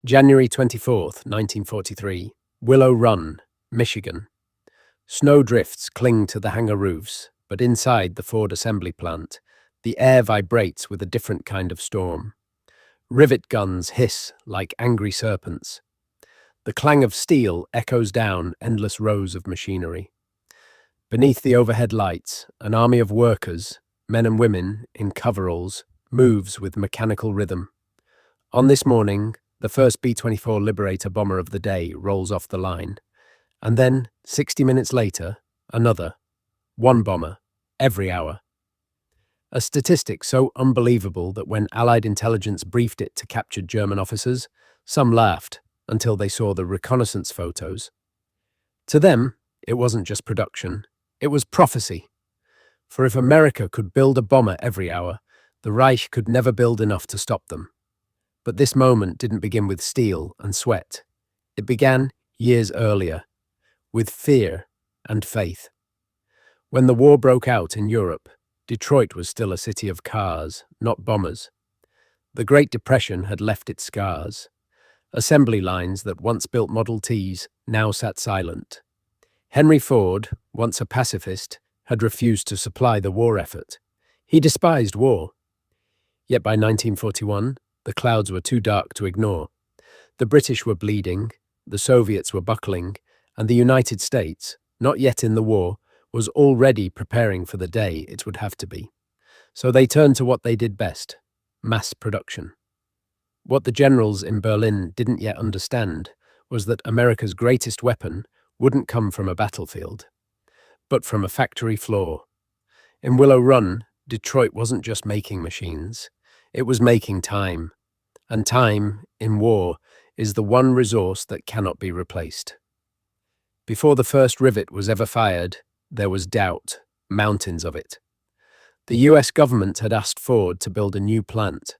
January 24th, 1943, Willow Run, Michigan. Snow drifts cling to the hangar roofs, but inside the Ford assembly plant, the air vibrates with a different kind of storm. Rivet guns hiss like angry serpents. The clang of steel echoes down endless rows of machinery. Beneath the overhead lights, an army of workers, men and women in coveralls, moves with mechanical rhythm. On this morning, the first B-24 Liberator bomber of the day rolls off the line. And then, 60 minutes later, another. One bomber, every hour. A statistic so unbelievable that when Allied intelligence briefed it to captured German officers, some laughed until they saw the reconnaissance photos. To them, it wasn't just production, it was prophecy. For if America could build a bomber every hour, the Reich could never build enough to stop them. But this moment didn't begin with steel and sweat. It began years earlier, with fear and faith. When the war broke out in Europe, Detroit was still a city of cars, not bombers. The Great Depression had left its scars. Assembly lines that once built Model Ts now sat silent. Henry Ford, once a pacifist, had refused to supply the war effort. He despised war. Yet by 1941, the clouds were too dark to ignore. The British were bleeding, the Soviets were buckling, and the United States, not yet in the war, was already preparing for the day it would have to be. So they turned to what they did best: mass production. What the generals in Berlin didn't yet understand was that America's greatest weapon wouldn't come from a battlefield, but from a factory floor. In Willow Run, Detroit wasn't just making machines, it was making time. And time, in war, is the one resource that cannot be replaced. Before the first rivet was ever fired, there was doubt, mountains of it. The US government had asked Ford to build a new plant,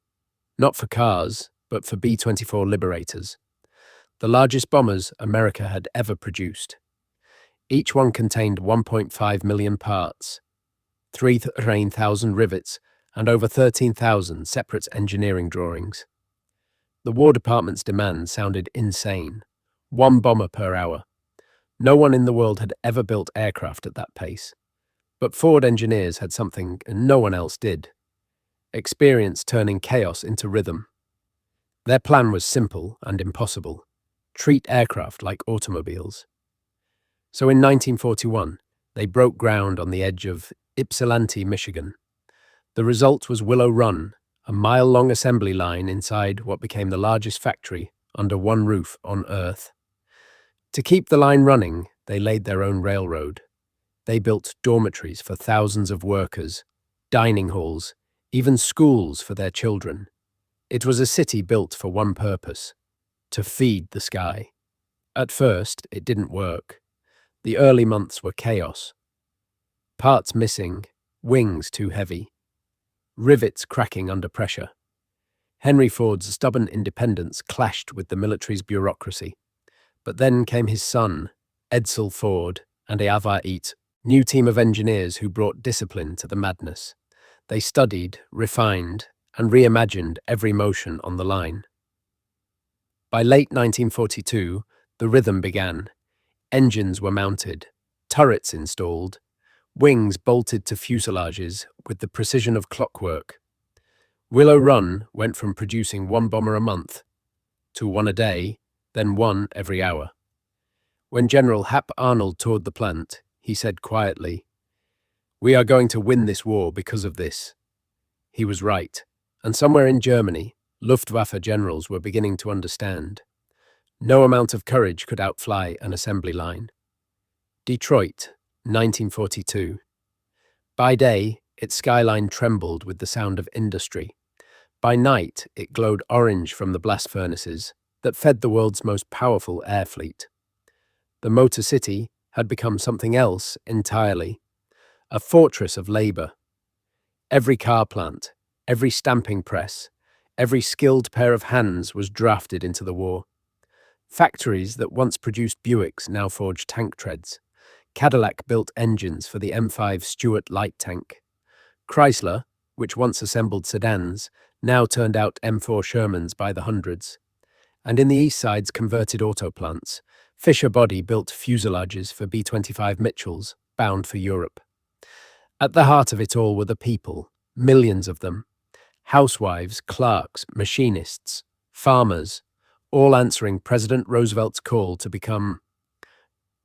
not for cars, but for B-24 Liberators, the largest bombers America had ever produced. Each one contained 1.5 million parts, 3,000 rivets, and over 13,000 separate engineering drawings. The War Department's demand sounded insane. 1 bomber per hour. No one in the world had ever built aircraft at that pace. But Ford engineers had something no one else did: experience turning chaos into rhythm. Their plan was simple and impossible: treat aircraft like automobiles. So in 1941, they broke ground on the edge of Ypsilanti, Michigan. The result was Willow Run, a mile-long assembly line inside what became the largest factory under one roof on Earth. To keep the line running, they laid their own railroad. They built dormitories for thousands of workers, dining halls, even schools for their children. It was a city built for one purpose: to feed the sky. At first, it didn't work. The early months were chaos. Parts missing, wings too heavy, rivets cracking under pressure. Henry Ford's stubborn independence clashed with the military's bureaucracy. But then came his son, Edsel Ford, and a new team of engineers who brought discipline to the madness. They studied, refined, and reimagined every motion on the line. By late 1942, the rhythm began. Engines were mounted, turrets installed, wings bolted to fuselages with the precision of clockwork. Willow Run went from producing 1 bomber a month to 1 a day, then 1 every hour. When General Hap Arnold toured the plant, he said quietly, "We are going to win this war because of this." He was right, and somewhere in Germany, Luftwaffe generals were beginning to understand. No amount of courage could outfly an assembly line. Detroit, 1942. By day, its skyline trembled with the sound of industry. By night, it glowed orange from the blast furnaces that fed the world's most powerful air fleet. The Motor City had become something else entirely: a fortress of labor. Every car plant, every stamping press, every skilled pair of hands was drafted into the war. Factories that once produced Buicks now forged tank treads. Cadillac built engines for the M5 Stuart light tank. Chrysler, which once assembled sedans, now turned out M4 Shermans by the hundreds. And in the East Side's converted auto plants, Fisher Body built fuselages for B-25 Mitchells, bound for Europe. At the heart of it all were the people, millions of them, housewives, clerks, machinists, farmers, all answering President Roosevelt's call to become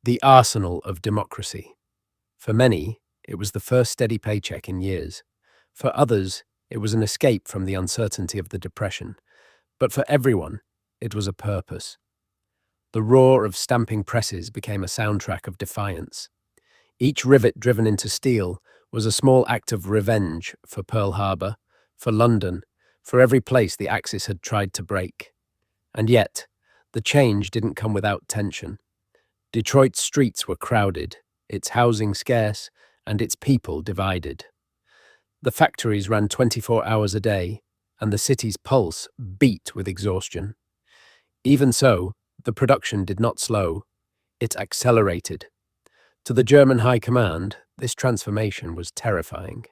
the arsenal of democracy. For many, it was the first steady paycheck in years. For others, it was an escape from the uncertainty of the Depression. But for everyone, it was a purpose. The roar of stamping presses became a soundtrack of defiance. Each rivet driven into steel was a small act of revenge for Pearl Harbor, for London, for every place the Axis had tried to break. And yet, the change didn't come without tension. Detroit's streets were crowded, its housing scarce, and its people divided. The factories ran 24 hours a day, and the city's pulse beat with exhaustion. Even so, the production did not slow, it accelerated. To the German High Command, this transformation was terrifying.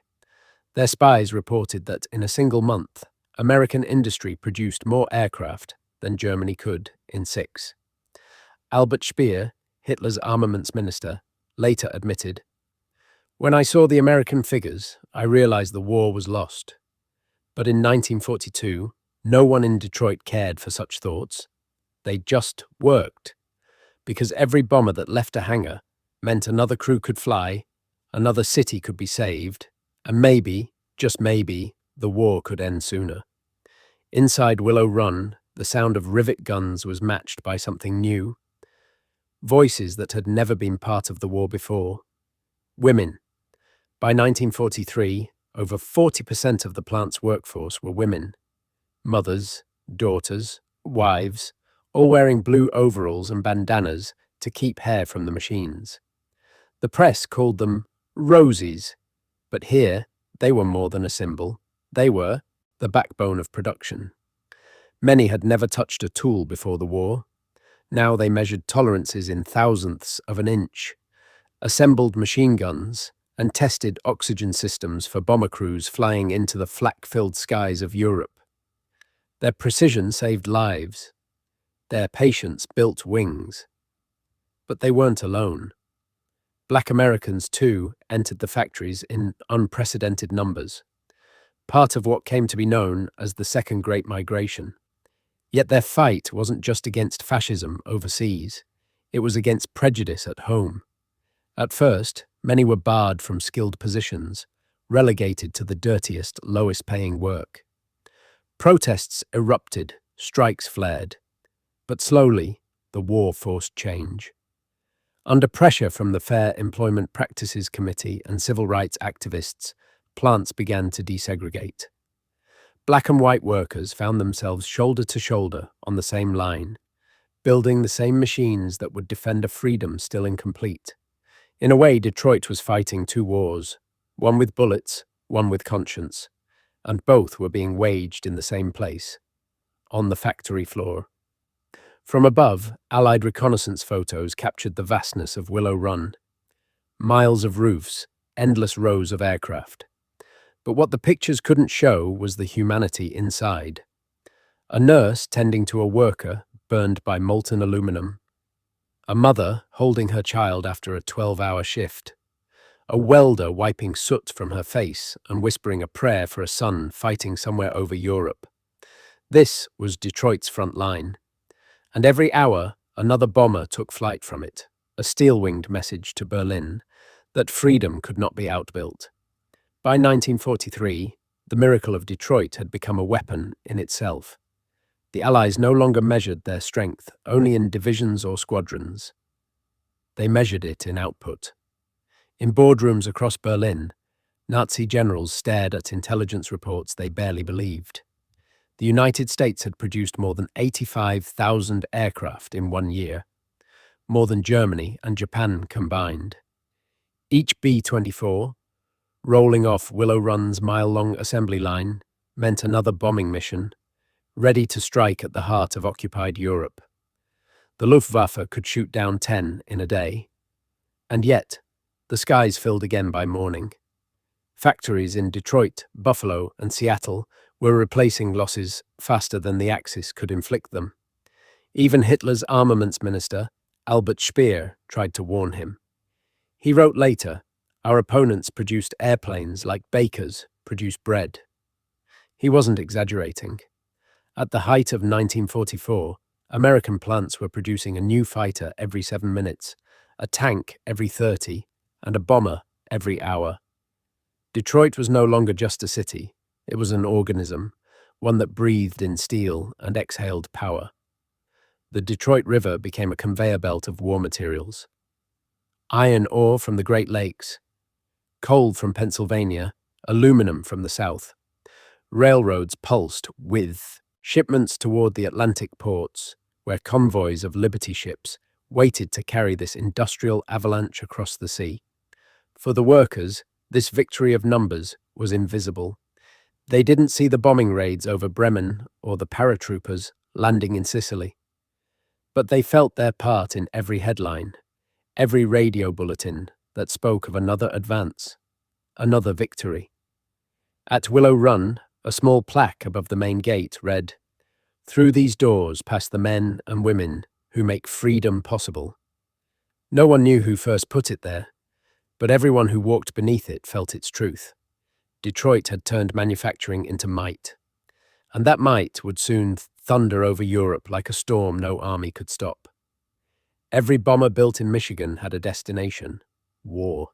Their spies reported that in a single month, American industry produced more aircraft than Germany could in 6. Albert Speer, Hitler's armaments minister, later admitted, "When I saw the American figures, I realized the war was lost." But in 1942, no one in Detroit cared for such thoughts. They just worked, because every bomber that left a hangar meant another crew could fly, another city could be saved, and maybe, just maybe, the war could end sooner. Inside Willow Run, the sound of rivet guns was matched by something new. Voices that had never been part of the war before. Women. By 1943, over 40% of the plant's workforce were women. Mothers, daughters, wives, all wearing blue overalls and bandanas to keep hair from the machines. The press called them Rosies, but here they were more than a symbol. They were the backbone of production. Many had never touched a tool before the war. Now they measured tolerances in thousandths of an inch, assembled machine guns, and tested oxygen systems for bomber crews flying into the flak-filled skies of Europe. Their precision saved lives. Their patience built wings. But they weren't alone. Black Americans, too, entered the factories in unprecedented numbers, part of what came to be known as the Second Great Migration. Yet their fight wasn't just against fascism overseas, it was against prejudice at home. At first, many were barred from skilled positions, relegated to the dirtiest, lowest-paying work. Protests erupted, strikes flared. But slowly, the war forced change. Under pressure from the Fair Employment Practices Committee and civil rights activists, plants began to desegregate. Black and white workers found themselves shoulder to shoulder on the same line, building the same machines that would defend a freedom still incomplete. In a way, Detroit was fighting two wars, one with bullets, one with conscience, and both were being waged in the same place, on the factory floor. From above, Allied reconnaissance photos captured the vastness of Willow Run. Miles of roofs, endless rows of aircraft. But what the pictures couldn't show was the humanity inside. A nurse tending to a worker burned by molten aluminum. A mother holding her child after a 12-hour shift. A welder wiping soot from her face and whispering a prayer for a son fighting somewhere over Europe. This was Detroit's front line. And every hour, another bomber took flight from it, a steel-winged message to Berlin that freedom could not be outbuilt. By 1943, the miracle of Detroit had become a weapon in itself. The Allies no longer measured their strength only in divisions or squadrons. They measured it in output. In boardrooms across Berlin, Nazi generals stared at intelligence reports they barely believed. The United States had produced more than 85,000 aircraft in 1 year, more than Germany and Japan combined. Each B-24, rolling off Willow Run's mile-long assembly line, meant another bombing mission, ready to strike at the heart of occupied Europe. The Luftwaffe could shoot down 10 in a day. And yet, the skies filled again by morning. Factories in Detroit, Buffalo, and Seattle were replacing losses faster than the Axis could inflict them. Even Hitler's armaments minister, Albert Speer, tried to warn him. He wrote later, "Our opponents produced airplanes like bakers produce bread." He wasn't exaggerating. At the height of 1944, American plants were producing a new fighter every 7 minutes, a tank every 30, and a bomber every hour. Detroit was no longer just a city, it was an organism, one that breathed in steel and exhaled power. The Detroit River became a conveyor belt of war materials. Iron ore from the Great Lakes, coal from Pennsylvania, aluminum from the South. Railroads pulsed with shipments toward the Atlantic ports, where convoys of Liberty ships waited to carry this industrial avalanche across the sea. For the workers, this victory of numbers was invisible. They didn't see the bombing raids over Bremen or the paratroopers landing in Sicily. But they felt their part in every headline, every radio bulletin that spoke of another advance, another victory. At Willow Run, a small plaque above the main gate read, "Through these doors pass the men and women who make freedom possible." No one knew who first put it there, but everyone who walked beneath it felt its truth. Detroit had turned manufacturing into might, and that might would soon thunder over Europe like a storm no army could stop. Every bomber built in Michigan had a destination: war.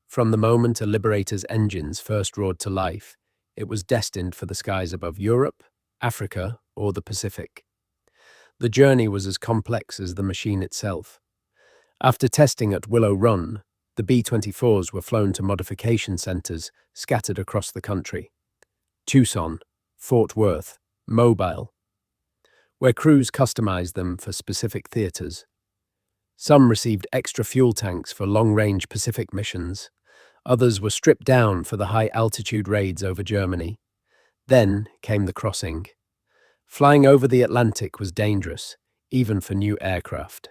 From the moment a Liberator's engines first roared to life, it was destined for the skies above Europe, Africa, or the Pacific. The journey was as complex as the machine itself. After testing at Willow Run, the B-24s were flown to modification centers scattered across the country. Tucson, Fort Worth, Mobile, where crews customized them for specific theaters. Some received extra fuel tanks for long-range Pacific missions. Others were stripped down for the high-altitude raids over Germany. Then came the crossing. Flying over the Atlantic was dangerous, even for new aircraft.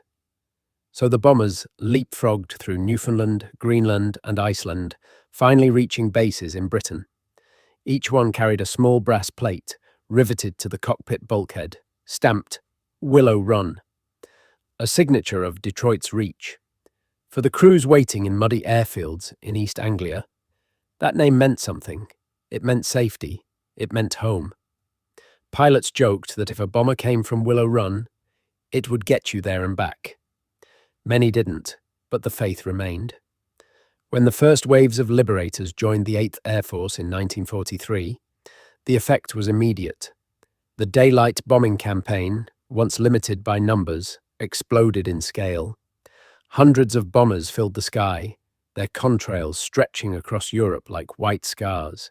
So the bombers leapfrogged through Newfoundland, Greenland, and Iceland, finally reaching bases in Britain. Each one carried a small brass plate riveted to the cockpit bulkhead, stamped Willow Run, a signature of Detroit's reach. For the crews waiting in muddy airfields in East Anglia, that name meant something. It meant safety. It meant home. Pilots joked that if a bomber came from Willow Run, it would get you there and back. Many didn't, but the faith remained. When the first waves of liberators joined the 8th Air Force in 1943, the effect was immediate. The daylight bombing campaign, once limited by numbers, exploded in scale. Hundreds of bombers filled the sky, their contrails stretching across Europe like white scars.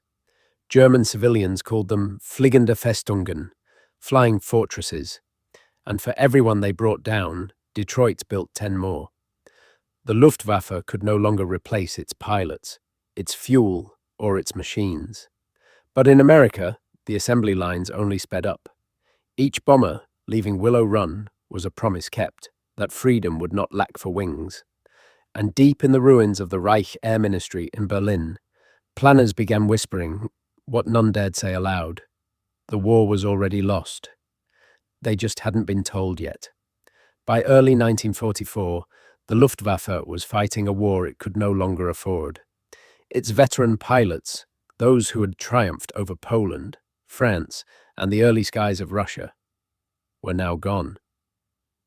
German civilians called them fliegende Festungen, flying fortresses, and for everyone they brought down, Detroit built 10 more. The Luftwaffe could no longer replace its pilots, its fuel, or its machines. But in America, the assembly lines only sped up. Each bomber leaving Willow Run was a promise kept that freedom would not lack for wings. And deep in the ruins of the Reich Air Ministry in Berlin, planners began whispering what none dared say aloud. The war was already lost. They just hadn't been told yet. By early 1944, the Luftwaffe was fighting a war it could no longer afford. Its veteran pilots, those who had triumphed over Poland, France, and the early skies of Russia, were now gone.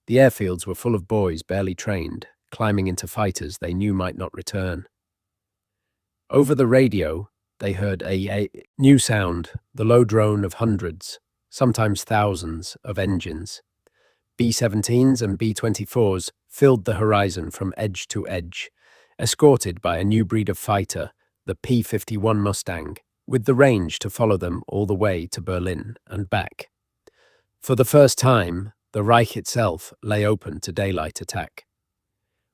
The airfields were full of boys barely trained, climbing into fighters they knew might not return. Over the radio, they heard a new sound, the low drone of hundreds, sometimes thousands, of engines. B-17s and B-24s filled the horizon from edge to edge, escorted by a new breed of fighter, the P-51 Mustang, with the range to follow them all the way to Berlin and back. For the first time, the Reich itself lay open to daylight attack.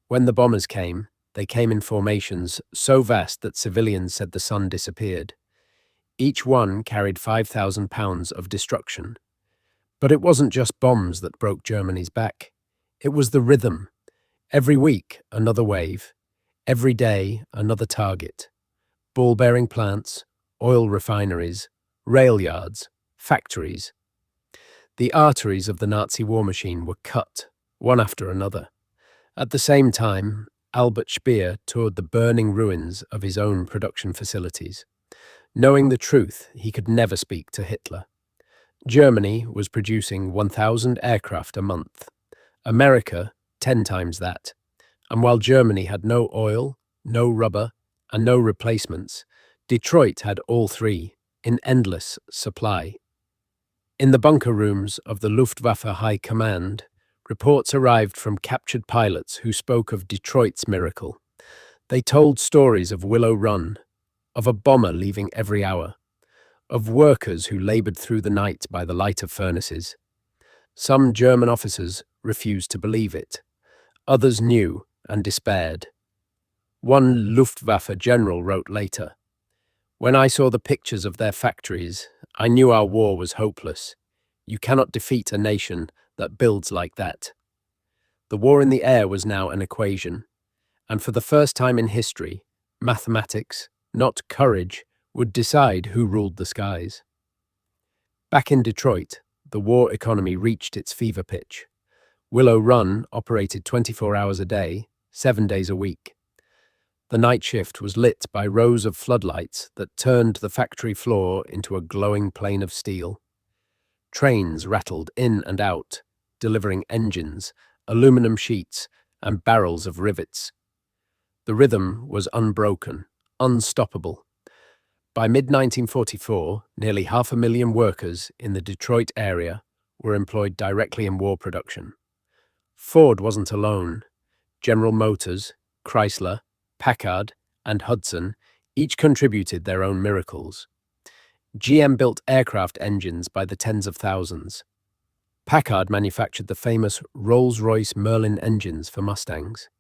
When the bombers came, they came in formations so vast that civilians said the sun disappeared. Each one carried 5,000 pounds of destruction. But it wasn't just bombs that broke Germany's back. It was the rhythm. Every week, another wave. Every day, another target. Ball-bearing plants, oil refineries, rail yards, factories. The arteries of the Nazi war machine were cut, one after another. At the same time, Albert Speer toured the burning ruins of his own production facilities. Knowing the truth, he could never speak to Hitler. Germany was producing 1,000 aircraft a month. America, 10 times that. And while Germany had no oil, no rubber, and no replacements, Detroit had all three, in endless supply. In the bunker rooms of the Luftwaffe High Command, reports arrived from captured pilots who spoke of Detroit's miracle. They told stories of Willow Run, of a bomber leaving every hour, of workers who labored through the night by the light of furnaces. Some German officers refused to believe it. Others knew and despaired. One Luftwaffe general wrote later, "When I saw the pictures of their factories, I knew our war was hopeless. You cannot defeat a nation that builds like that." The war in the air was now an equation, and for the first time in history, mathematics, not courage, would decide who ruled the skies. Back in Detroit, the war economy reached its fever pitch. Willow Run operated 24 hours a day, 7 days a week. The night shift was lit by rows of floodlights that turned the factory floor into a glowing plain of steel. Trains rattled in and out, delivering engines, aluminum sheets, and barrels of rivets. The rhythm was unbroken, unstoppable. By mid-1944, nearly 500,000 workers in the Detroit area were employed directly in war production. Ford wasn't alone. General Motors, Chrysler, Packard, and Hudson each contributed their own miracles. GM built aircraft engines by the tens of thousands. Packard manufactured the famous Rolls-Royce Merlin engines for Mustangs.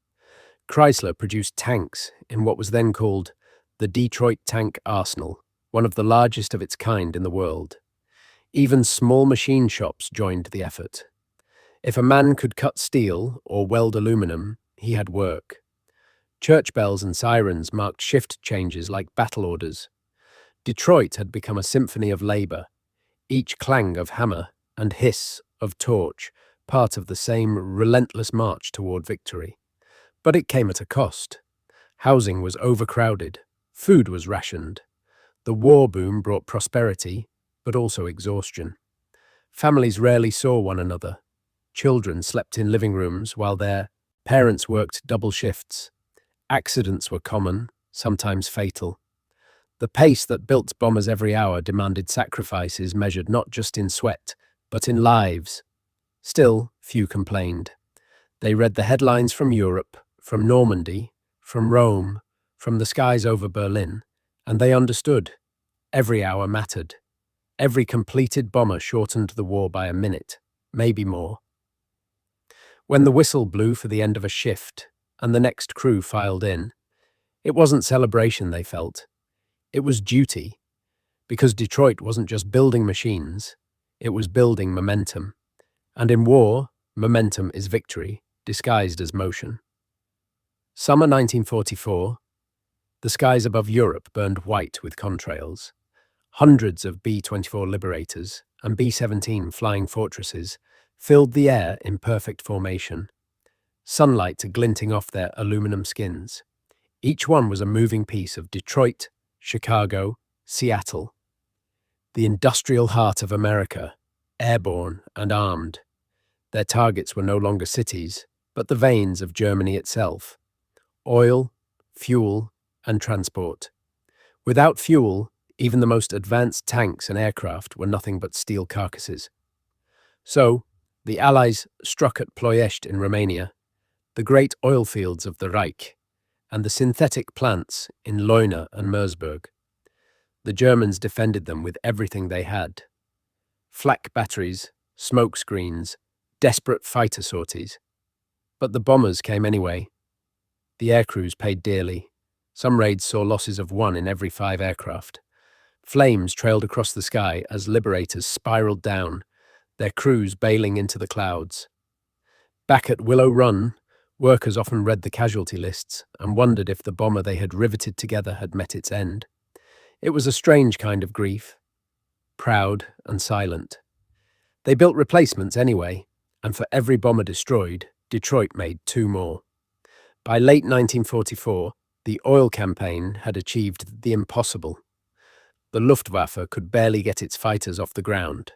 Chrysler produced tanks in what was then called the Detroit Tank Arsenal, one of the largest of its kind in the world. Even small machine shops joined the effort. If a man could cut steel or weld aluminum, he had work. Church bells and sirens marked shift changes like battle orders. Detroit had become a symphony of labor, each clang of hammer and hiss of torch, part of the same relentless march toward victory. But it came at a cost. Housing was overcrowded, food was rationed. The war boom brought prosperity, but also exhaustion. Families rarely saw one another. Children slept in living rooms while their parents worked double shifts. Accidents were common, sometimes fatal. The pace that built bombers every hour demanded sacrifices measured not just in sweat, but in lives. Still, few complained. They read the headlines from Europe, from Normandy, from Rome, from the skies over Berlin, and they understood. Every hour mattered. Every completed bomber shortened the war by a minute, maybe more. When the whistle blew for the end of a shift, and the next crew filed in, it wasn't celebration they felt. It was duty, because Detroit wasn't just building machines, it was building momentum. And in war, momentum is victory, disguised as motion. Summer 1944, the skies above Europe burned white with contrails. Hundreds of B-24 Liberators and B-17 Flying Fortresses filled the air in perfect formation, sunlight glinting off their aluminum skins. Each one was a moving piece of Detroit, Chicago, Seattle. The industrial heart of America, airborne and armed. Their targets were no longer cities, but the veins of Germany itself. Oil, fuel, and transport. Without fuel, even the most advanced tanks and aircraft were nothing but steel carcasses. So, the Allies struck at Ploiești in Romania, the great oil fields of the Reich, and the synthetic plants in Leuna and Mersburg. The Germans defended them with everything they had. Flak batteries, smoke screens, desperate fighter sorties. But the bombers came anyway. The aircrews paid dearly. Some raids saw losses of 1 in every 5 aircraft. Flames trailed across the sky as Liberators spiraled down, their crews bailing into the clouds. Back at Willow Run, workers often read the casualty lists and wondered if the bomber they had riveted together had met its end. It was a strange kind of grief, proud and silent. They built replacements anyway, and for every bomber destroyed, Detroit made two more. By late 1944, the oil campaign had achieved the impossible. The Luftwaffe could barely get its fighters off the ground.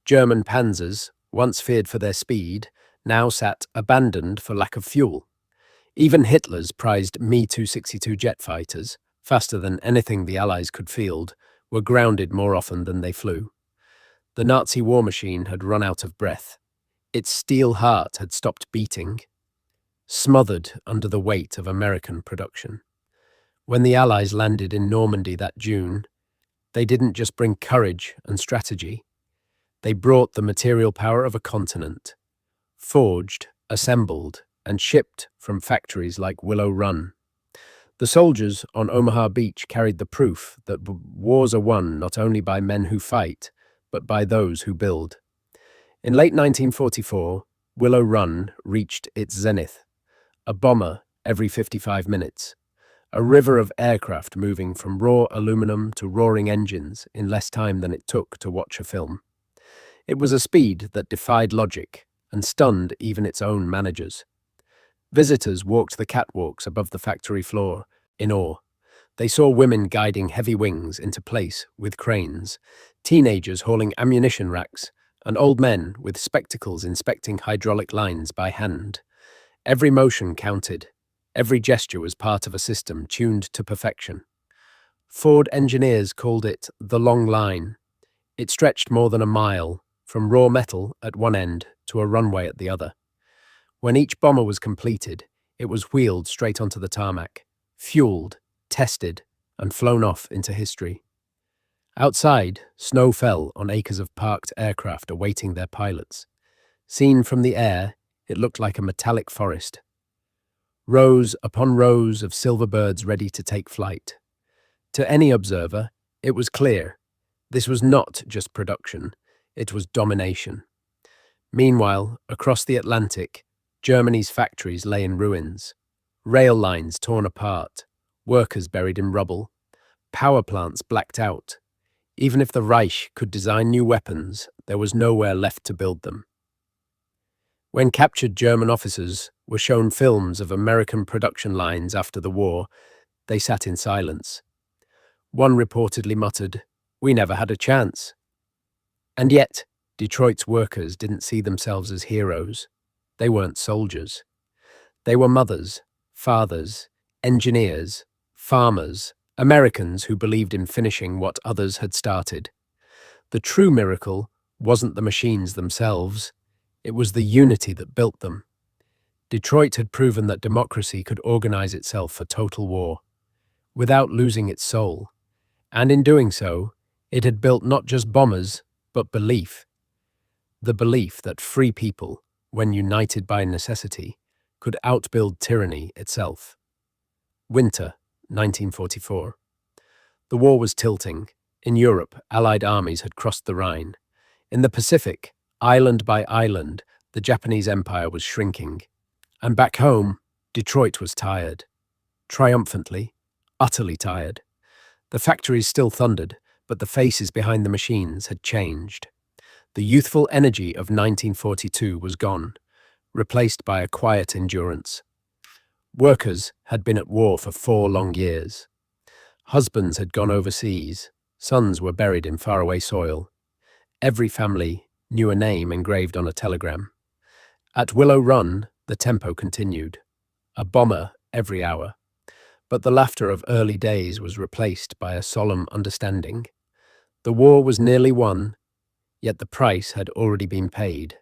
German panzers, once feared for their speed, now sat abandoned for lack of fuel. Even Hitler's prized Me-262 jet fighters, faster than anything the Allies could field, were grounded more often than they flew. The Nazi war machine had run out of breath. Its steel heart had stopped beating, smothered under the weight of American production. When the Allies landed in Normandy that June, they didn't just bring courage and strategy. They brought the material power of a continent, forged, assembled, and shipped from factories like Willow Run. The soldiers on Omaha Beach carried the proof that wars are won not only by men who fight, but by those who build. In late 1944, Willow Run reached its zenith. A bomber every 55 minutes. A river of aircraft moving from raw aluminum to roaring engines in less time than it took to watch a film. It was a speed that defied logic and stunned even its own managers. Visitors walked the catwalks above the factory floor in awe. They saw women guiding heavy wings into place with cranes, teenagers hauling ammunition racks, and old men with spectacles inspecting hydraulic lines by hand. Every motion counted. Every gesture was part of a system tuned to perfection. Ford engineers called it the long line. It stretched more than a mile, from raw metal at one end to a runway at the other. When each bomber was completed, it was wheeled straight onto the tarmac, fueled, tested, and flown off into history. Outside, snow fell on acres of parked aircraft awaiting their pilots. Seen from the air, it looked like a metallic forest. Rows upon rows of silver birds ready to take flight. To any observer, it was clear. This was not just production, it was domination. Meanwhile, across the Atlantic, Germany's factories lay in ruins. Rail lines torn apart, workers buried in rubble, power plants blacked out. Even if the Reich could design new weapons, there was nowhere left to build them. When captured German officers were shown films of American production lines after the war, they sat in silence. One reportedly muttered, "We never had a chance." And yet, Detroit's workers didn't see themselves as heroes. They weren't soldiers. They were mothers, fathers, engineers, farmers, Americans who believed in finishing what others had started. The true miracle wasn't the machines themselves, it was the unity that built them. Detroit had proven that democracy could organize itself for total war, without losing its soul. And in doing so, it had built not just bombers, but belief. The belief that free people, when united by necessity, could outbuild tyranny itself. Winter, 1944. The war was tilting. In Europe, Allied armies had crossed the Rhine. In the Pacific, island by island, the Japanese Empire was shrinking. And back home, Detroit was tired. Triumphantly, utterly tired. The factories still thundered, but the faces behind the machines had changed. The youthful energy of 1942 was gone, replaced by a quiet endurance. Workers had been at war for 4 long years. Husbands had gone overseas. Sons were buried in faraway soil. Every family knew a name engraved on a telegram. At Willow Run, the tempo continued. A bomber every hour. But the laughter of early days was replaced by a solemn understanding. The war was nearly won, yet the price had already been paid.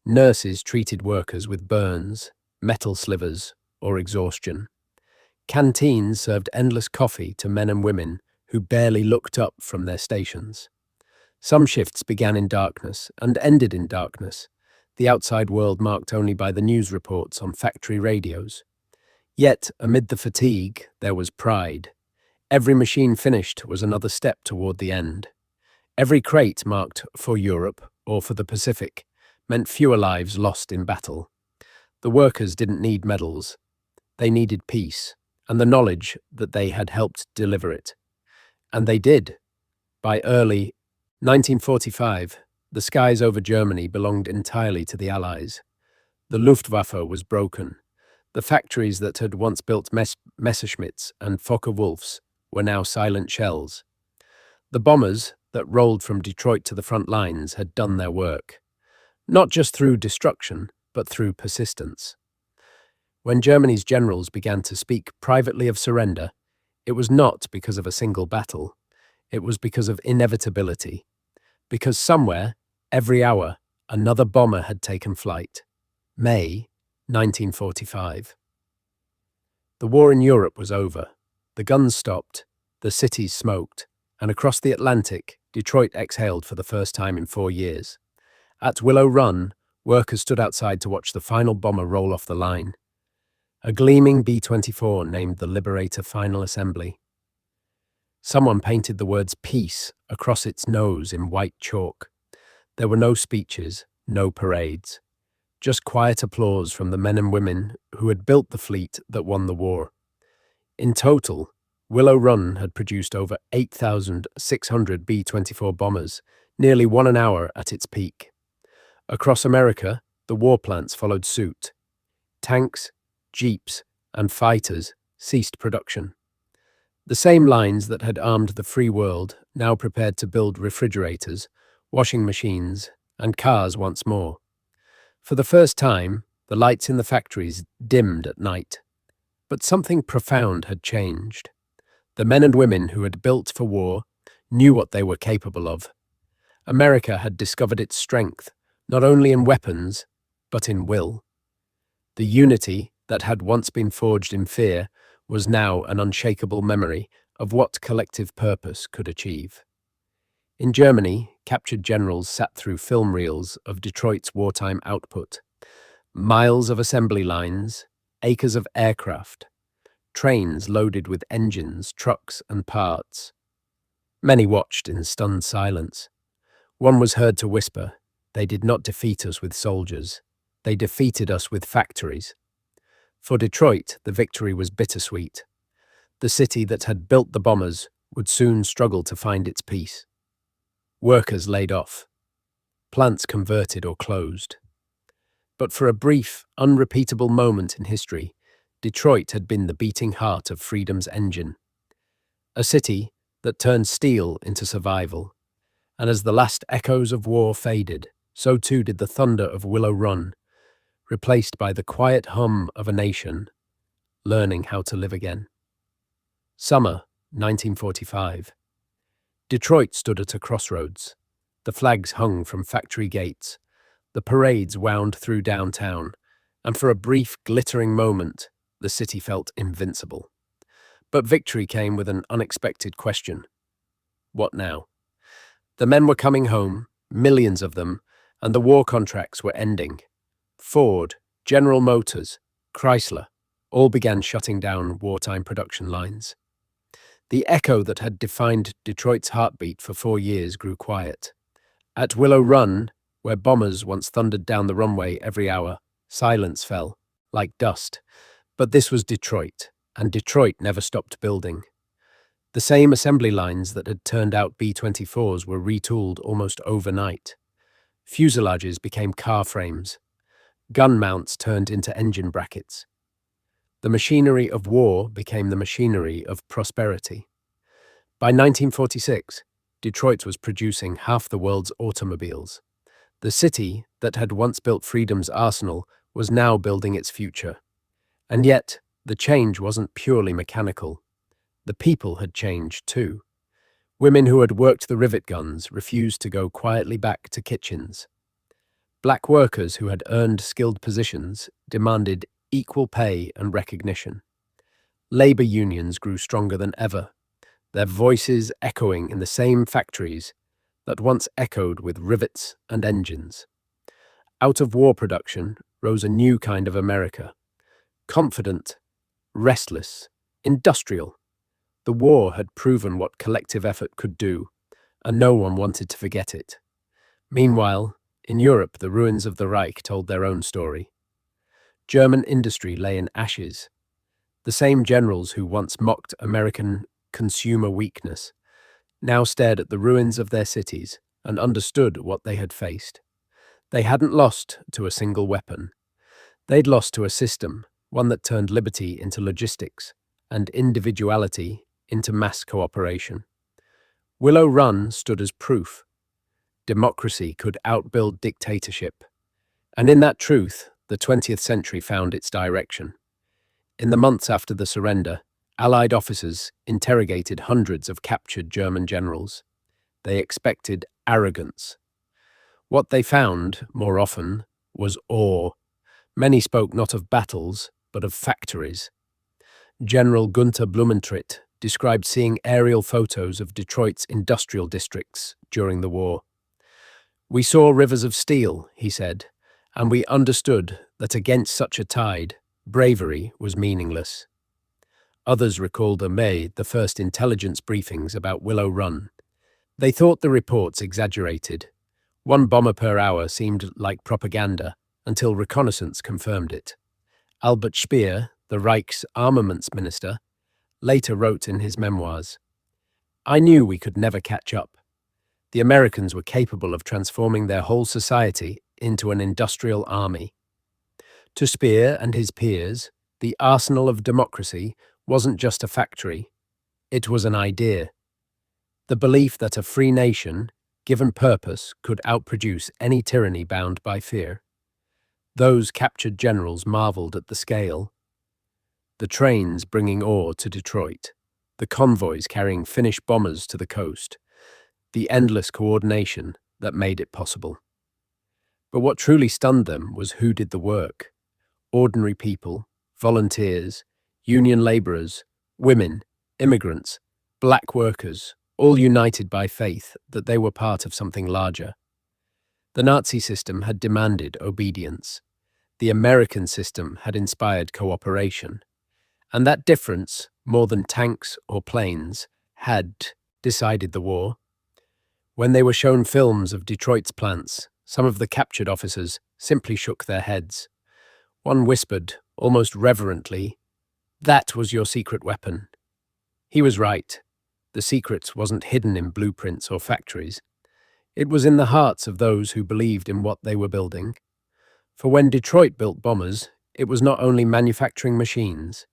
Nurses treated workers with burns, metal slivers, or exhaustion. Canteens served endless coffee to men and women who barely looked up from their stations. Some shifts began in darkness and ended in darkness, the outside world marked only by the news reports on factory radios. Yet, amid the fatigue, there was pride. Every machine finished was another step toward the end. Every crate marked for Europe or for the Pacific meant fewer lives lost in battle. The workers didn't need medals. They needed peace and the knowledge that they had helped deliver it. And they did. By early 1945, The skies over Germany belonged entirely to the Allies. The Luftwaffe was broken. The factories that had once built Messerschmitts and Focke-Wulfs were now silent shells. The bombers that rolled from Detroit to the front lines had done their work, not just through destruction, but through persistence. When Germany's generals began to speak privately of surrender, it was not because of a single battle. It was because of inevitability. Because somewhere, every hour, another bomber had taken flight. May 1945. The war in Europe was over. The guns stopped, the cities smoked, and across the Atlantic, Detroit exhaled for the first time in 4 years. At Willow Run, workers stood outside to watch the final bomber roll off the line. A gleaming B-24 named the Liberator Final Assembly. Someone painted the words peace across its nose in white chalk. There were no speeches, no parades. Just quiet applause from the men and women who had built the fleet that won the war. In total, Willow Run had produced over 8,600 B-24 bombers, nearly 1 an hour at its peak. Across America, the war plants followed suit. Tanks, jeeps, and fighters ceased production. The same lines that had armed the free world now prepared to build refrigerators, washing machines, and cars once more. For the first time, the lights in the factories dimmed at night. But something profound had changed. The men and women who had built for war knew what they were capable of. America had discovered its strength, not only in weapons, but in will. The unity that had once been forged in fear was now an unshakable memory of what collective purpose could achieve. In Germany, captured generals sat through film reels of Detroit's wartime output. Miles of assembly lines, acres of aircraft, trains loaded with engines, trucks, and parts. Many watched in stunned silence. One was heard to whisper, "They did not defeat us with soldiers. They defeated us with factories." For Detroit, the victory was bittersweet. The city that had built the bombers would soon struggle to find its peace. Workers laid off. Plants converted or closed. But for a brief, unrepeatable moment in history, Detroit had been the beating heart of freedom's engine. A city that turned steel into survival. And as the last echoes of war faded, so too did the thunder of Willow Run, replaced by the quiet hum of a nation learning how to live again. Summer 1945. Detroit stood at a crossroads. The flags hung from factory gates. The parades wound through downtown, and for a brief, glittering moment, the city felt invincible. But victory came with an unexpected question. What now? The men were coming home, millions of them, and the war contracts were ending. Ford, General Motors, Chrysler, all began shutting down wartime production lines. The echo that had defined Detroit's heartbeat for 4 years grew quiet. At Willow Run, where bombers once thundered down the runway every hour, silence fell, like dust. But this was Detroit, and Detroit never stopped building. The same assembly lines that had turned out B-24s were retooled almost overnight. Fuselages became car frames. Gun mounts turned into engine brackets. The machinery of war became the machinery of prosperity. By 1946, Detroit was producing half the world's automobiles. The city that had once built freedom's arsenal was now building its future. And yet, the change wasn't purely mechanical. The people had changed too. Women who had worked the rivet guns refused to go quietly back to kitchens. Black workers who had earned skilled positions demanded equal pay and recognition. Labor unions grew stronger than ever, their voices echoing in the same factories that once echoed with rivets and engines. Out of war production rose a new kind of America. Confident, restless, industrial. The war had proven what collective effort could do, and no one wanted to forget it. Meanwhile, in Europe, the ruins of the Reich told their own story. German industry lay in ashes. The same generals who once mocked American consumer weakness now stared at the ruins of their cities and understood what they had faced. They hadn't lost to a single weapon. They'd lost to a system, one that turned liberty into logistics and individuality into mass cooperation. Willow Run stood as proof. Democracy could outbuild dictatorship. And in that truth, the 20th century found its direction. In the months after the surrender, Allied officers interrogated hundreds of captured German generals. They expected arrogance. What they found, more often, was awe. Many spoke not of battles, but of factories. General Gunther Blumentritt described seeing aerial photos of Detroit's industrial districts during the war. "We saw rivers of steel," he said, "and we understood that against such a tide, bravery was meaningless." Others recalled the first intelligence briefings about Willow Run. They thought the reports exaggerated. One bomber per hour seemed like propaganda until reconnaissance confirmed it. Albert Speer, the Reich's armaments minister, later wrote in his memoirs, "I knew we could never catch up. The Americans were capable of transforming their whole society into an industrial army." To Speer and his peers, the arsenal of democracy wasn't just a factory, it was an idea. The belief that a free nation, given purpose, could outproduce any tyranny bound by fear. Those captured generals marveled at the scale. The trains bringing ore to Detroit, the convoys carrying Finnish bombers to the coast, the endless coordination that made it possible. But what truly stunned them was who did the work. Ordinary people, volunteers, union laborers, women, immigrants, black workers, all united by faith that they were part of something larger. The Nazi system had demanded obedience. The American system had inspired cooperation. And that difference, more than tanks or planes, had decided the war. When they were shown films of Detroit's plants, some of the captured officers simply shook their heads. One whispered, almost reverently, "That was your secret weapon." He was right. The secret wasn't hidden in blueprints or factories. It was in the hearts of those who believed in what they were building. For when Detroit built bombers, it was not only manufacturing machines,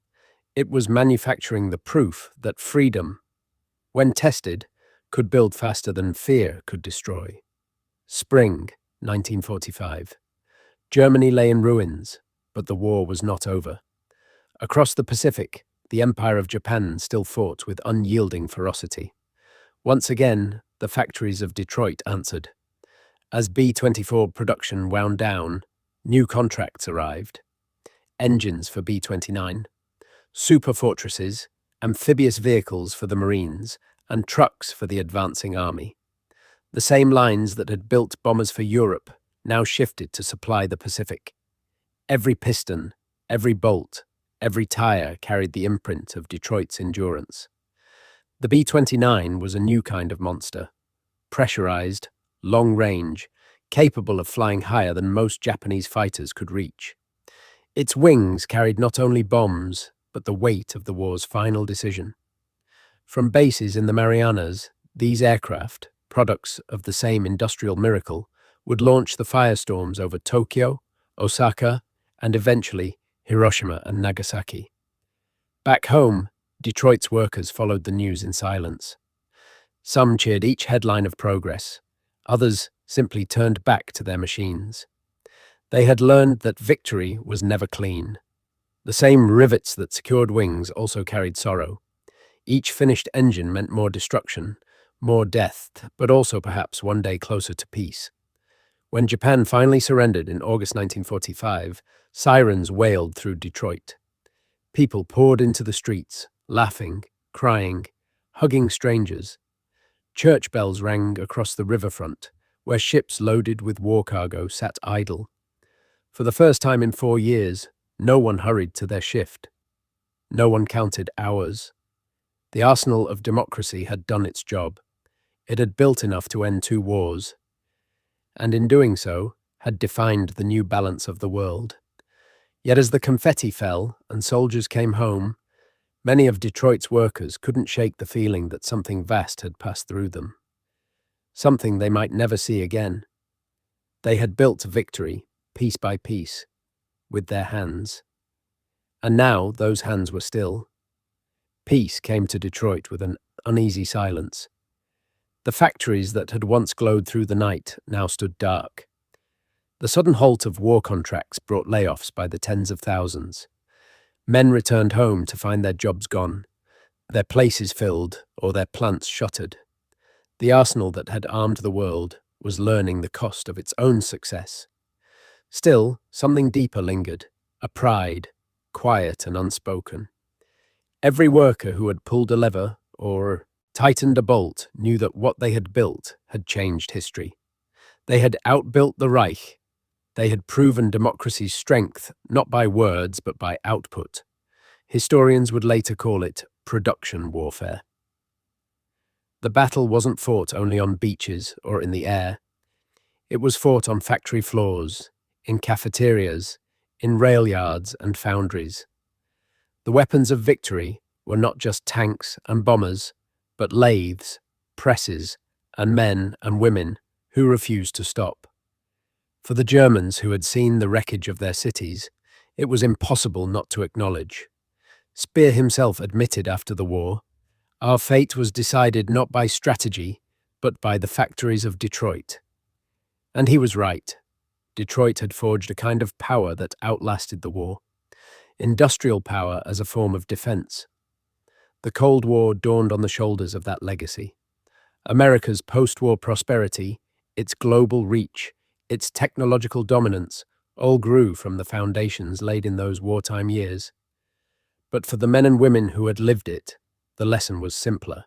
it was manufacturing the proof that freedom, when tested, could build faster than fear could destroy. Spring 1945. Germany lay in ruins, but the war was not over. Across the Pacific, the Empire of Japan still fought with unyielding ferocity. Once again, the factories of Detroit answered. As B-24 production wound down, new contracts arrived. Engines for B-29, super fortresses, amphibious vehicles for the Marines, and trucks for the advancing army. The same lines that had built bombers for Europe now shifted to supply the Pacific. Every piston, every bolt, every tire carried the imprint of Detroit's endurance. The B-29 was a new kind of monster, pressurized, long-range, capable of flying higher than most Japanese fighters could reach. Its wings carried not only bombs, but the weight of the war's final decision. From bases in the Marianas, these aircraft, products of the same industrial miracle, would launch the firestorms over Tokyo, Osaka, and eventually Hiroshima and Nagasaki. Back home, Detroit's workers followed the news in silence. Some cheered each headline of progress. Others simply turned back to their machines. They had learned that victory was never clean. The same rivets that secured wings also carried sorrow. Each finished engine meant more destruction, more death, but also perhaps one day closer to peace. When Japan finally surrendered in August 1945, sirens wailed through Detroit. People poured into the streets, laughing, crying, hugging strangers. Church bells rang across the riverfront, where ships loaded with war cargo sat idle. For the first time in 4 years, no one hurried to their shift. No one counted hours. The arsenal of democracy had done its job. It had built enough to end 2 wars, and in doing so, had defined the new balance of the world. Yet as the confetti fell and soldiers came home, many of Detroit's workers couldn't shake the feeling that something vast had passed through them. something they might never see again. They had built victory, piece by piece, with their hands. And now those hands were still. Peace came to Detroit with an uneasy silence. The factories that had once glowed through the night now stood dark. The sudden halt of war contracts brought layoffs by the tens of thousands. Men returned home to find their jobs gone, their places filled or their plants shuttered. The arsenal that had armed the world was learning the cost of its own success. Still, something deeper lingered, a pride, quiet and unspoken. Every worker who had pulled a lever or tightened a bolt knew that what they had built had changed history. They had outbuilt the Reich. They had proven democracy's strength not by words but by output. Historians would later call it production warfare. The battle wasn't fought only on beaches or in the air. It was fought on factory floors, in cafeterias, in rail yards and foundries. The weapons of victory were not just tanks and bombers, but lathes, presses, and men and women who refused to stop. For the Germans who had seen the wreckage of their cities, it was impossible not to acknowledge. Speer himself admitted after the war, "Our fate was decided not by strategy, but by the factories of Detroit." And he was right. Detroit had forged a kind of power that outlasted the war. Industrial power as a form of defense. The Cold War dawned on the shoulders of that legacy. America's post-war prosperity, its global reach, its technological dominance, all grew from the foundations laid in those wartime years. But for the men and women who had lived it, the lesson was simpler.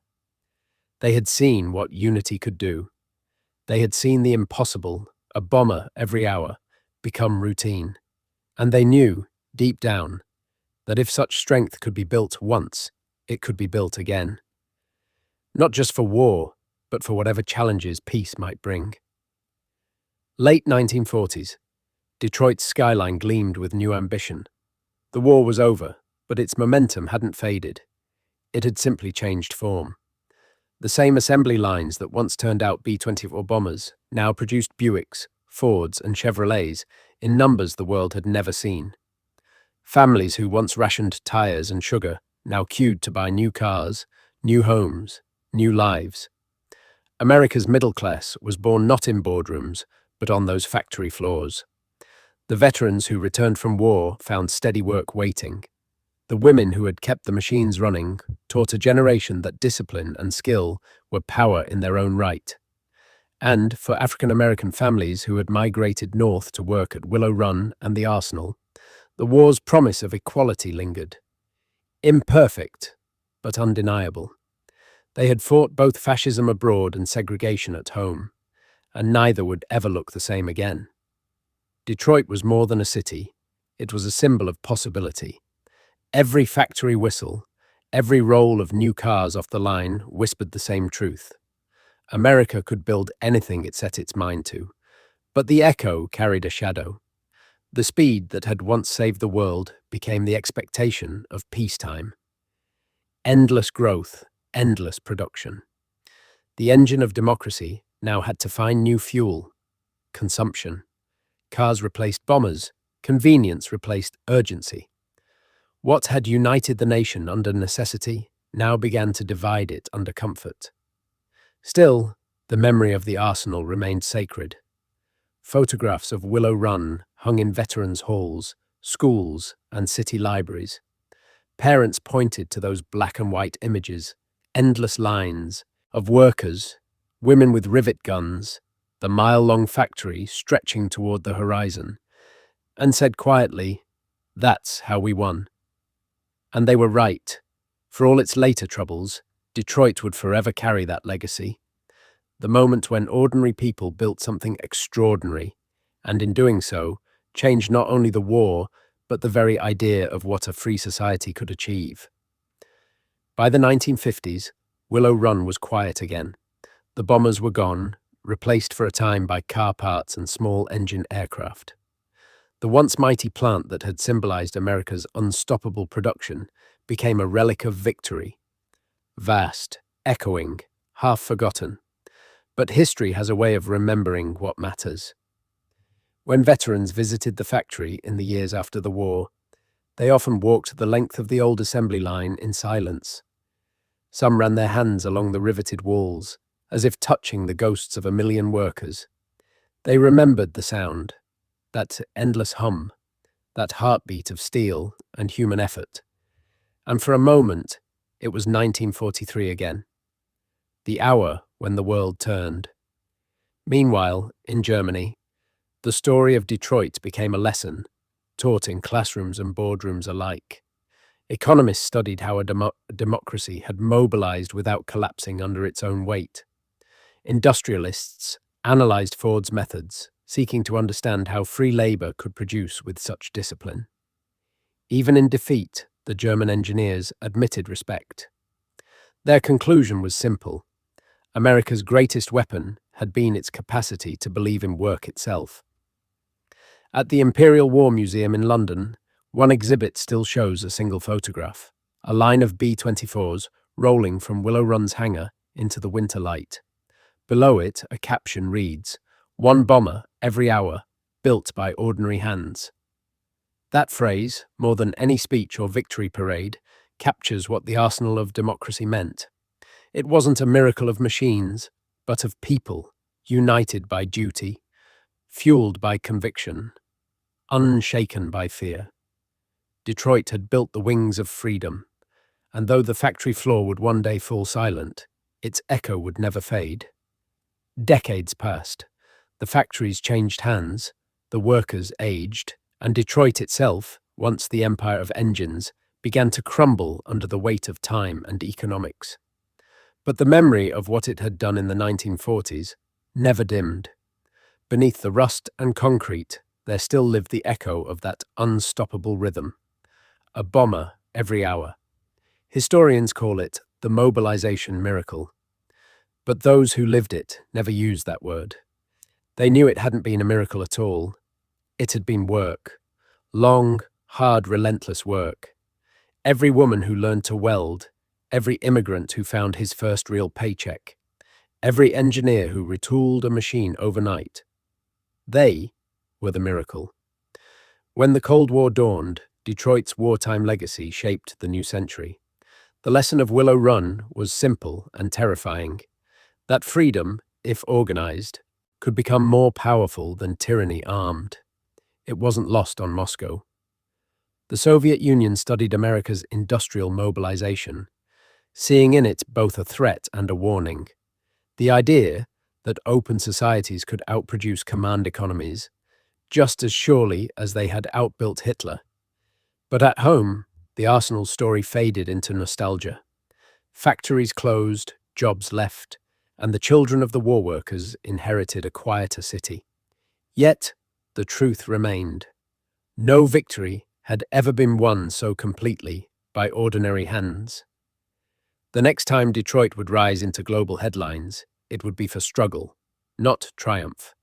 They had seen what unity could do. They had seen the impossible, a bomber every hour, become routine. And they knew, deep down, that if such strength could be built once, it could be built again. Not just for war, but for whatever challenges peace might bring. Late 1940s, Detroit's skyline gleamed with new ambition. The war was over, but its momentum hadn't faded. It had simply changed form. The same assembly lines that once turned out B-24 bombers now produced Buicks, Fords, and Chevrolets in numbers the world had never seen. Families who once rationed tires and sugar now queued to buy new cars, new homes, new lives. America's middle class was born not in boardrooms, but on those factory floors. The veterans who returned from war found steady work waiting. The women who had kept the machines running taught a generation that discipline and skill were power in their own right. And for African American families who had migrated north to work at Willow Run and the Arsenal, the war's promise of equality lingered. Imperfect, but undeniable. They had fought both fascism abroad and segregation at home, and neither would ever look the same again. Detroit was more than a city. It was a symbol of possibility. Every factory whistle, every roll of new cars off the line whispered the same truth. America could build anything it set its mind to, but the echo carried a shadow. The speed that had once saved the world became the expectation of peacetime. Endless growth, endless production. The engine of democracy now had to find new fuel. Consumption. Cars replaced bombers. Convenience replaced urgency. What had united the nation under necessity now began to divide it under comfort. Still, the memory of the Arsenal remained sacred. Photographs of Willow Run hung in veterans' halls, schools, and city libraries. Parents pointed to those black and white images, endless lines of workers, women with rivet guns, the mile-long factory stretching toward the horizon, and said quietly, "That's how we won." And they were right. For all its later troubles, Detroit would forever carry that legacy. The moment when ordinary people built something extraordinary, and in doing so, changed not only the war, but the very idea of what a free society could achieve. By the 1950s, Willow Run was quiet again. The bombers were gone, replaced for a time by car parts and small engine aircraft. The once mighty plant that had symbolized America's unstoppable production became a relic of victory. Vast, echoing, half forgotten. But history has a way of remembering what matters. When veterans visited the factory in the years after the war, they often walked the length of the old assembly line in silence. Some ran their hands along the riveted walls, as if touching the ghosts of a million workers. They remembered the sound, that endless hum, that heartbeat of steel and human effort. And for a moment, it was 1943 again, the hour when the world turned. Meanwhile, in Germany, the story of Detroit became a lesson, taught in classrooms and boardrooms alike. Economists studied how a democracy had mobilized without collapsing under its own weight. Industrialists analyzed Ford's methods, seeking to understand how free labor could produce with such discipline. Even in defeat, the German engineers admitted respect. Their conclusion was simple. America's greatest weapon had been its capacity to believe in work itself. At the Imperial War Museum in London, one exhibit still shows a single photograph, a line of B-24s rolling from Willow Run's hangar into the winter light. Below it, a caption reads, "One bomber every hour, built by ordinary hands." That phrase, more than any speech or victory parade, captures what the arsenal of democracy meant. It wasn't a miracle of machines, but of people, united by duty, fueled by conviction, unshaken by fear. Detroit had built the wings of freedom, and though the factory floor would one day fall silent, its echo would never fade. Decades passed. The factories changed hands, the workers aged, and Detroit itself, once the empire of engines, began to crumble under the weight of time and economics. But the memory of what it had done in the 1940s never dimmed. Beneath the rust and concrete, there still lived the echo of that unstoppable rhythm. A bomber every hour. Historians call it the mobilization miracle. But those who lived it never used that word. They knew it hadn't been a miracle at all. It had been work. Long, hard, relentless work. Every woman who learned to weld, every immigrant who found his first real paycheck, every engineer who retooled a machine overnight. They were the miracle. When the Cold War dawned, Detroit's wartime legacy shaped the new century. The lesson of Willow Run was simple and terrifying. That freedom, if organized, could become more powerful than tyranny armed. It wasn't lost on Moscow. The Soviet Union studied America's industrial mobilization, seeing in it both a threat and a warning. The idea that open societies could outproduce command economies, just as surely as they had outbuilt Hitler. But at home, the Arsenal story faded into nostalgia. Factories closed, jobs left, and the children of the war workers inherited a quieter city. Yet, the truth remained. No victory had ever been won so completely by ordinary hands. The next time Detroit would rise into global headlines, it would be for struggle, not triumph.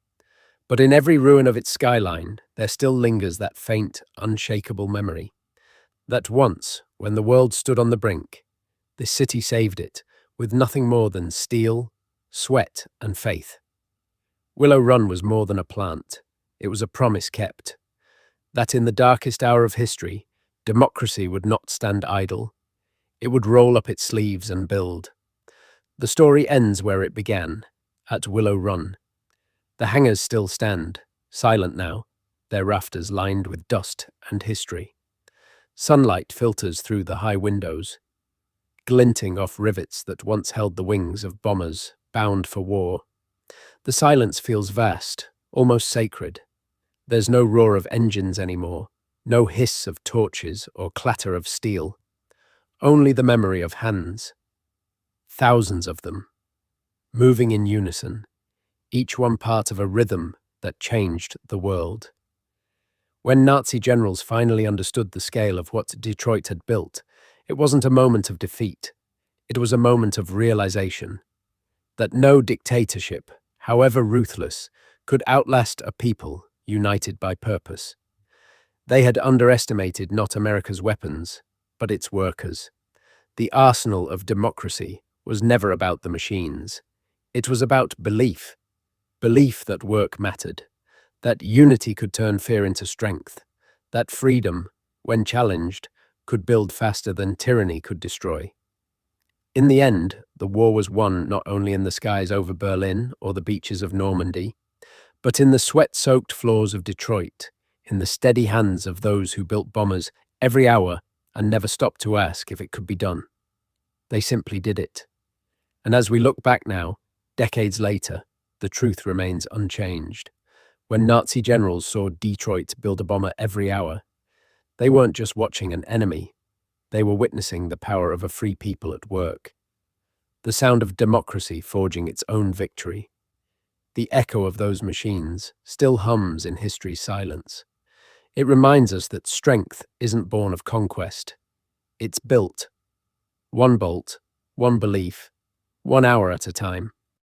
But in every ruin of its skyline, there still lingers that faint, unshakable memory. That once, when the world stood on the brink, this city saved it with nothing more than steel, sweat, and faith. Willow Run was more than a plant. It was a promise kept. That in the darkest hour of history, democracy would not stand idle. It would roll up its sleeves and build. The story ends where it began, at Willow Run. The hangars still stand, silent now, their rafters lined with dust and history. Sunlight filters through the high windows, glinting off rivets that once held the wings of bombers bound for war. The silence feels vast, almost sacred. There's no roar of engines anymore, no hiss of torches or clatter of steel. Only the memory of hands. Thousands of them, moving in unison, each one part of a rhythm that changed the world. When Nazi generals finally understood the scale of what Detroit had built, it wasn't a moment of defeat. It was a moment of realization that no dictatorship, however ruthless, could outlast a people united by purpose. They had underestimated not America's weapons, but its workers. The arsenal of democracy was never about the machines. It was about belief, belief that work mattered, that unity could turn fear into strength, that freedom, when challenged, could build faster than tyranny could destroy. In the end, the war was won not only in the skies over Berlin or the beaches of Normandy, but in the sweat-soaked floors of Detroit, in the steady hands of those who built bombers every hour and never stopped to ask if it could be done. They simply did it. And as we look back now, decades later, the truth remains unchanged. When Nazi generals saw Detroit build a bomber every hour, they weren't just watching an enemy, they were witnessing the power of a free people at work. The sound of democracy forging its own victory. The echo of those machines still hums in history's silence. It reminds us that strength isn't born of conquest. It's built. One bolt, one belief, 1 hour at a time.